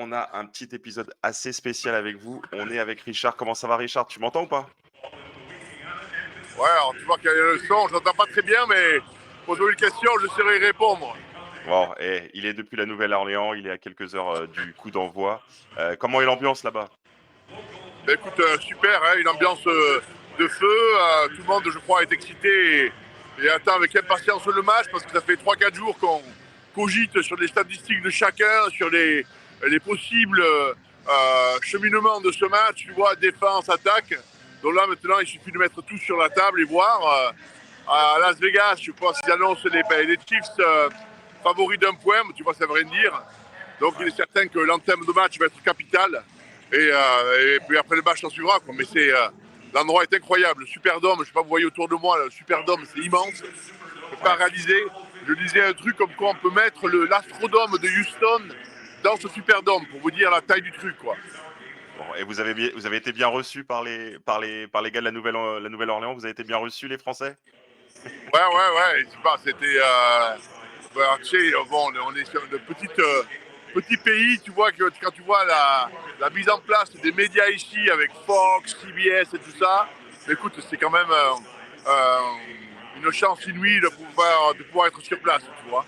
on a un petit épisode assez spécial avec vous. On est avec Richard. Comment ça va, Richard? Tu m'entends ou pas? Ouais, alors tu vois qu'il y a le son, je n'entends pas très bien, mais pose-moi une question, je saurai y répondre. Bon, il est depuis la Nouvelle-Orléans. Il est à quelques heures du coup d'envoi. Comment est l'ambiance là-bas? Ben écoute, super, hein, une ambiance de feu, tout le monde, je crois, est excité et attend avec impatience le match parce que ça fait 3-4 jours qu'on cogite sur les statistiques de chacun, sur les possibles cheminements de ce match, tu vois, défense, attaque. Donc là, maintenant, il suffit de mettre tout sur la table et voir. À Las Vegas, je pense qu'ils annoncent les Chiefs favoris d'un point, mais tu vois, ça veut rien dire. Donc il Ouais. est certain que l'entame de match va être capital. Et puis après le match, s'en suivra. Quoi. Mais l'endroit est incroyable. Le Superdome, je ne sais pas, vous voyez autour de moi, le Superdome, c'est immense. Je ne peux pas Ouais. réaliser. Je disais un truc comme quoi on peut mettre l'Astrodome de Houston dans ce Superdome, pour vous dire la taille du truc. Quoi. Bon, et vous avez été bien reçus par les gars de la Nouvelle-Orléans. Vous avez été bien reçus, les Français? Ouais. Je sais pas, c'était. Tu sais, bon, on est sur de petit pays, tu vois, que quand tu vois la mise en place des médias ici avec Fox, CBS et tout ça, écoute, c'est quand même une chance inouïe de pouvoir être sur place, tu vois.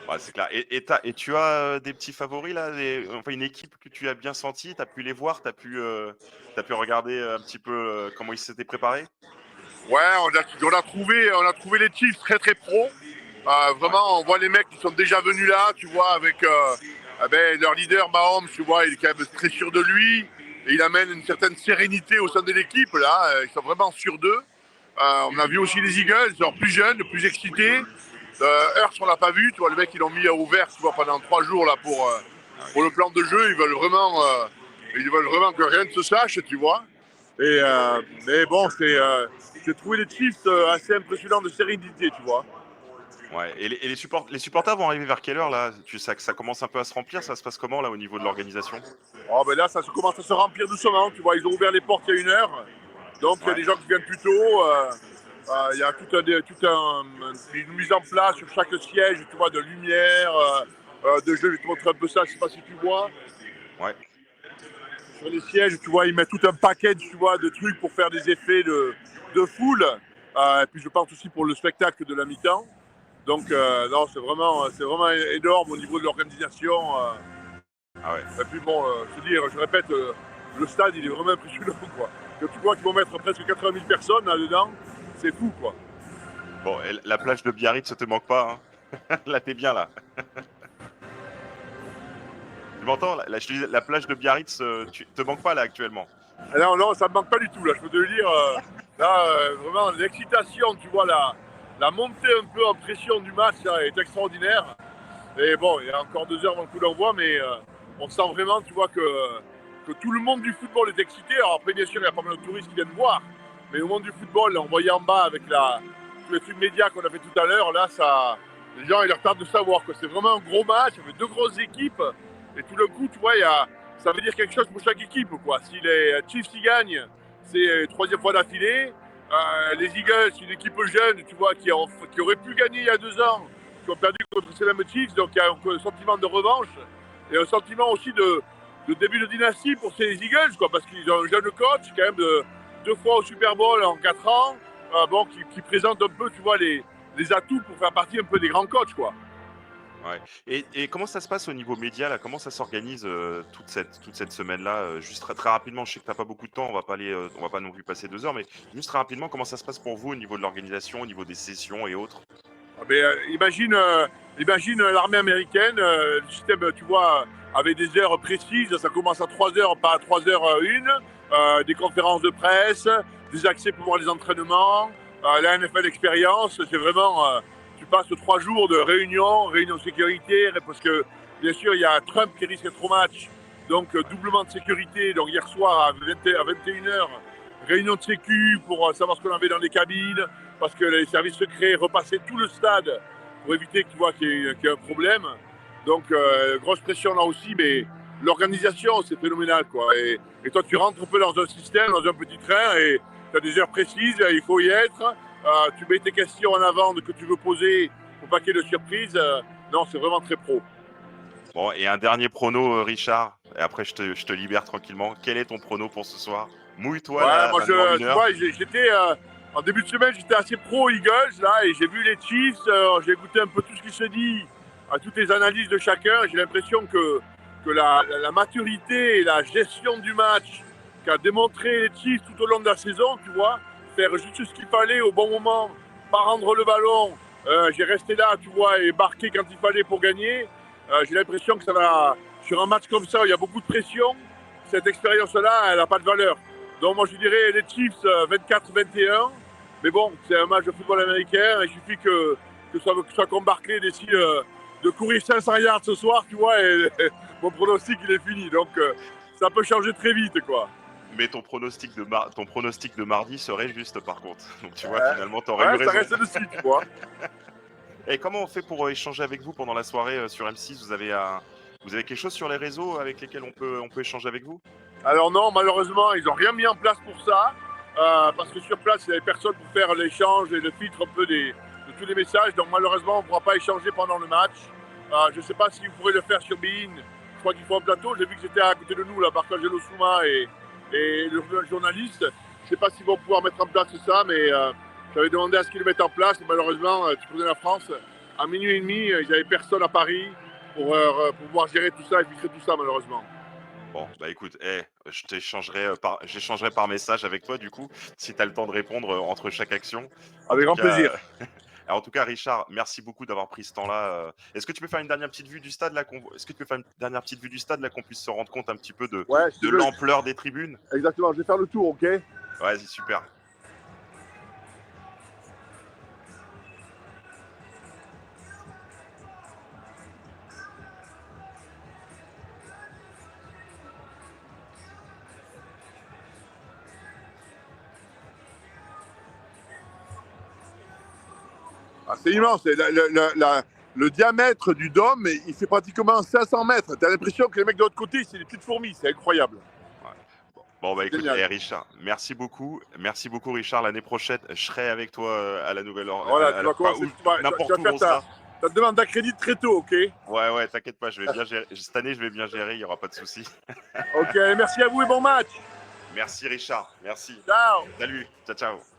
Ouais, c'est clair. Et tu as des petits favoris là, enfin une équipe que tu as bien senti. T'as pu les voir, t'as pu regarder un petit peu comment ils s'étaient préparés. Ouais, on a trouvé les Chiefs très très pros. Ouais. Vraiment, on voit les mecs qui sont déjà venus là, tu vois, avec leur leader Mahomes, tu vois, il est quand même très sûr de lui. Et il amène une certaine sérénité au sein de l'équipe, là. Ils sont vraiment sûrs d'eux. On a vu aussi les Eagles, ils sont plus jeunes, plus excités. Hurts, on l'a pas vu, tu vois, les mecs, ils l'ont mis au vert, tu vois, pendant 3 jours, là, Ah oui. pour le plan de jeu. Ils veulent vraiment que rien ne se sache, tu vois. Mais bon, j'ai trouvé les Chiefs assez impressionnants de sérénité, tu vois. Ouais. Les supporters vont arriver vers quelle heure là? Tu sais que ça commence un peu à se remplir. Ça se passe comment là au niveau de l'organisation? Oh, ben là, ça commence à se remplir doucement, tu vois. Ils ont ouvert les portes il y a 1 heure. Donc, il y a Ouais. des gens qui viennent plus tôt. Il y a une mise en place sur chaque siège, tu vois, de lumière, de jeu. Je vais te montrer un peu ça, je sais pas si tu vois. Ouais. Sur les sièges, tu vois, ils mettent tout un paquet, tu vois, de trucs pour faire des effets de foule. Et puis, je pense aussi pour le spectacle de la mi-temps. Donc, non, c'est vraiment énorme au niveau de l'organisation. Ah ouais. Et puis bon, je répète, le stade il est vraiment impressionnant quoi. Quand tu vois qu'ils vont mettre presque 80 000 personnes là-dedans, c'est fou quoi. Bon, et la plage de Biarritz, ça te manque pas, hein? Là, t'es bien là. Tu m'entends? Là, je te dis, la plage de Biarritz, tu te manque pas là actuellement. Ah non, non, ça me manque pas du tout là, je peux te le dire. Là, vraiment, l'excitation, tu vois, la montée un peu en pression du match là, est extraordinaire. Et bon, il y a encore 2 heures avant le coup d'envoi, mais on sent vraiment, tu vois, que tout le monde du football est excité. Alors après, bien sûr, il y a pas mal de touristes qui viennent voir, mais au monde du football, là, on voyait en bas avec tous les trucs médias qu'on a fait tout à l'heure, là, les gens, ils leur tardent de savoir que c'est vraiment un gros match, avec 2 grosses équipes, et tout le coup, tu vois, ça veut dire quelque chose pour chaque équipe, quoi. Si les Chiefs y gagnent, c'est 3e fois d'affilée. Les Eagles, c'est une équipe jeune, tu vois, qui aurait pu gagner il y a 2 ans, qui ont perdu contre ces mêmes Chiefs, donc il y a un sentiment de revanche et un sentiment aussi de début de dynastie pour ces Eagles, quoi, parce qu'ils ont un jeune coach, quand même, 2 fois au Super Bowl en 4 ans, bon, qui présente un peu, tu vois, les atouts pour faire partie un peu des grands coachs, quoi. Ouais. Et comment ça se passe au niveau média là? Comment ça s'organise toute cette semaine-là? Juste très, très rapidement, je sais que t'as pas beaucoup de temps, on va pas non plus passer 2 heures, mais juste très rapidement, comment ça se passe pour vous au niveau de l'organisation, au niveau des sessions et autres? Ah ben, imagine l'armée américaine, le système, tu vois, avec des heures précises, ça commence à 3 heures, pas à 3 h 01, des conférences de presse, des accès pour voir les entraînements, la NFL expérience, c'est vraiment, tu passes 3 jours de réunion de sécurité, parce que bien sûr il y a Trump qui risque d'être au match, donc doublement de sécurité, donc hier soir à 21 h, réunion de sécu pour savoir ce qu'on avait dans les cabines, parce que les services secrets repassaient tout le stade pour éviter qu'il y ait un problème. Donc, grosse pression là aussi, mais l'organisation, c'est phénoménal, quoi. Et toi, tu rentres un peu dans un système, dans un petit train, et tu as des heures précises, il faut y être. Tu mets tes questions en avant que tu veux poser pour pas qu'il y ait de surprise. Non, c'est vraiment très pro. Bon, et un dernier prono, Richard, et après je te libère tranquillement. Quel est ton prono pour ce soir? Mouille-toi Ouais, moi, la noire tu mineure. vois, j'étais en début de semaine, j'étais assez pro Eagles là, et j'ai vu les Chiefs, j'ai écouté un peu tout ce qui se dit, à toutes les analyses de chacun. J'ai l'impression que la maturité et la gestion du match qu'a démontré les Chiefs tout au long de la saison, tu vois, faire juste ce qu'il fallait au bon moment, pas rendre le ballon. J'ai resté là, tu vois, et marqué quand il fallait pour gagner. J'ai l'impression que ça va, sur un match comme ça où il y a beaucoup de pression, cette expérience-là, elle n'a pas de valeur. Donc moi je dirais les Chiefs 24-21. Mais bon, c'est un match de football américain. Il suffit que ce soit comme Barclay décide de courir 500 yards ce soir, tu vois, et mon pronostic il est fini. Donc ça peut changer très vite, quoi. Mais ton pronostic de mardi serait juste par contre. Donc tu vois, finalement, t'aurais eu Ouais, ça raison. reste dessus, tu vois. Et comment on fait pour échanger avec vous pendant la soirée sur M6? Vous avez quelque chose sur les réseaux avec lesquels on peut échanger avec vous? Alors non, malheureusement, ils n'ont rien mis en place pour ça. Parce que sur place, il n'y avait personne pour faire l'échange et le filtre un peu de tous les messages. Donc malheureusement, on ne pourra pas échanger pendant le match. Je ne sais pas si vous pourrez le faire sur Bein. Je crois qu'il faut un plateau. J'ai vu que c'était à côté de nous, là, Bartol Souma et le journaliste. Je ne sais pas s'ils vont pouvoir mettre en place ça, mais j'avais demandé à ce qu'ils le mettent en place. Et malheureusement, tu connais la France, à minuit et demi, ils n'avaient personne à Paris pour pouvoir gérer tout ça et filtrer tout ça, malheureusement. Bon, bah écoute, j'échangerai par message avec toi du coup, si tu as le temps de répondre entre chaque action. En Avec tout grand cas, plaisir. en tout cas, Richard, merci beaucoup d'avoir pris ce temps-là. Est-ce que tu peux faire une dernière petite vue du stade là Est-ce que tu peux faire une dernière petite vue du stade là qu'on puisse se rendre compte un petit peu Ouais, si de tu veux. l'ampleur des tribunes? Exactement, je vais faire le tour, ok? Vas-y, super. Ah, c'est immense. Le diamètre du dôme, il fait pratiquement 500 mètres. T'as l'impression que les mecs de l'autre côté, c'est des petites fourmis. C'est incroyable. Ouais. Bon, bah C'est écoute, génial. Richard, merci beaucoup. Merci beaucoup, Richard. L'année prochaine, je serai avec toi à la Voilà, tu vas enfin, commencer. Tu n'importe vas où faire on sera. ta demande d'accrédit très tôt, ok? Ouais, ouais, t'inquiète pas, je vais bien gérer. Cette année, je vais bien gérer, il n'y aura pas de souci. Ok, merci à vous et bon match. Merci, Richard. Merci. Ciao. Salut. Ciao, ciao.